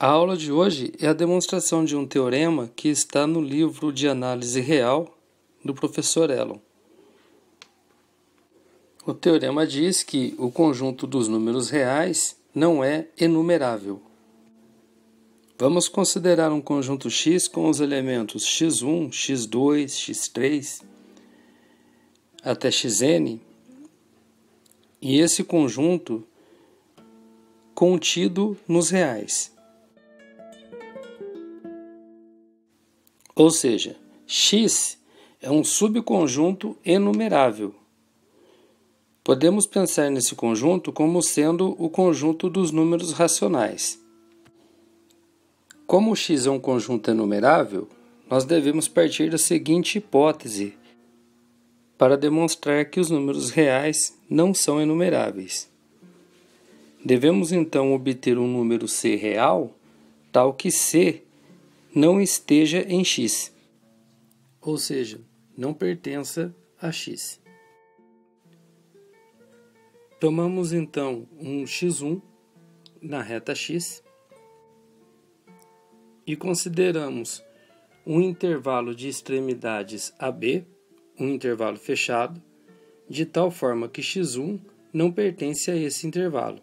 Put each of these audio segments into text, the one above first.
A aula de hoje é a demonstração de um teorema que está no livro de análise real do professor Elon. O teorema diz que o conjunto dos números reais não é enumerável. Vamos considerar um conjunto X com os elementos x1, x2, x3 até xn, e esse conjunto contido nos reais. Ou seja, X é um subconjunto enumerável. Podemos pensar nesse conjunto como sendo o conjunto dos números racionais. Como X é um conjunto enumerável, nós devemos partir da seguinte hipótese para demonstrar que os números reais não são enumeráveis. Devemos então obter um número C real, tal que C não esteja em X, ou seja, não pertença a X. Tomamos então um x1 na reta X e consideramos um intervalo de extremidades AB, um intervalo fechado, de tal forma que x1 não pertence a esse intervalo.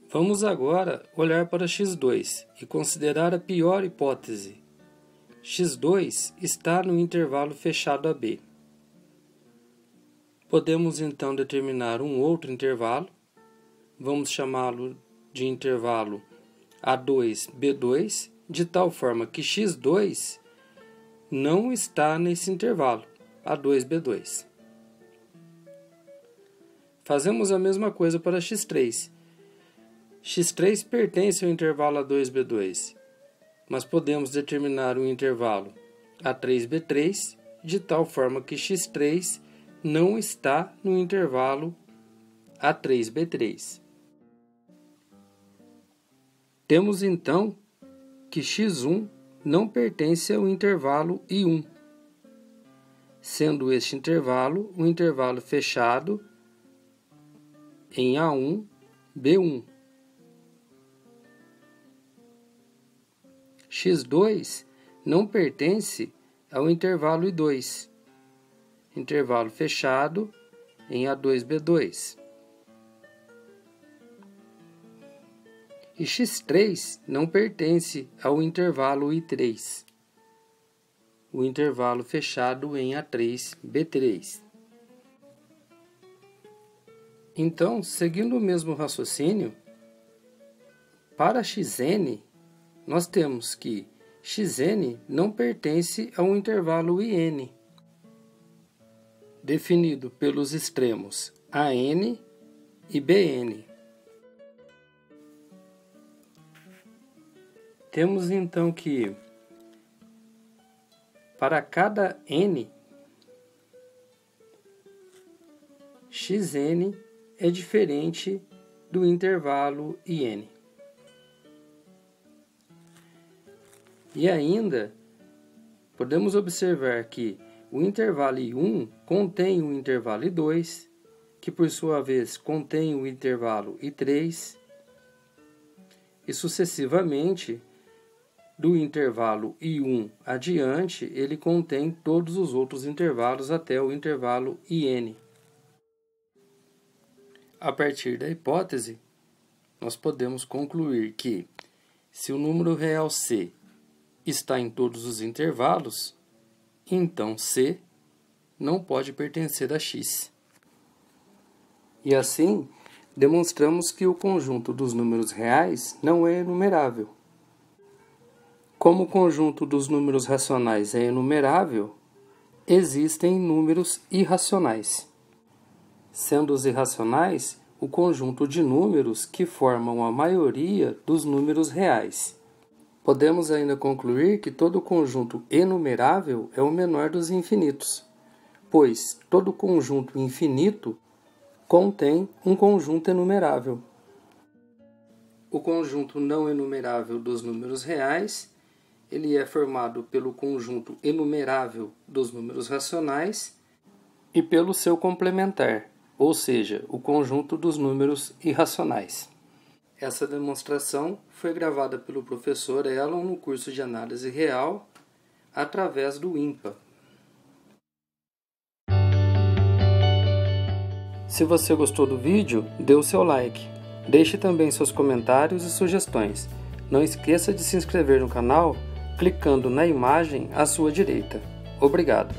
Vamos agora olhar para x2 e considerar a pior hipótese. x2 está no intervalo fechado AB. Podemos então determinar um outro intervalo, vamos chamá-lo de intervalo A2B2, de tal forma que x2 não está nesse intervalo, A2B2. Fazemos a mesma coisa para x3. x3 pertence ao intervalo A2B2, mas podemos determinar um intervalo A3B3 de tal forma que x3 não está no intervalo A3B3. Temos então que x1 não pertence ao intervalo I1, sendo este intervalo um intervalo fechado em A1, B1. x2 não pertence ao intervalo I2, intervalo fechado em A2B2. E x3 não pertence ao intervalo I3, o intervalo fechado em A3B3. Então, seguindo o mesmo raciocínio, para xn, nós temos que xn não pertence ao intervalo In, definido pelos extremos AN e BN. Temos então que, para cada n, xn é diferente do intervalo In. E ainda, podemos observar que o intervalo I1 contém o intervalo I2, que por sua vez contém o intervalo I3, e sucessivamente, do intervalo I1 adiante, ele contém todos os outros intervalos até o intervalo In. A partir da hipótese, nós podemos concluir que, se o número real C está em todos os intervalos, então C não pode pertencer a X. E assim, demonstramos que o conjunto dos números reais não é enumerável. Como o conjunto dos números racionais é enumerável, existem números irracionais, sendo os irracionais o conjunto de números que formam a maioria dos números reais. Podemos ainda concluir que todo conjunto enumerável é o menor dos infinitos, pois todo conjunto infinito contém um conjunto enumerável. O conjunto não enumerável dos números reais, ele é formado pelo conjunto enumerável dos números racionais e pelo seu complementar, ou seja, o conjunto dos números irracionais. Essa demonstração foi gravada pelo professor Elon no curso de Análise Real através do IMPA. Se você gostou do vídeo, dê o seu like. Deixe também seus comentários e sugestões. Não esqueça de se inscrever no canal clicando na imagem à sua direita. Obrigado!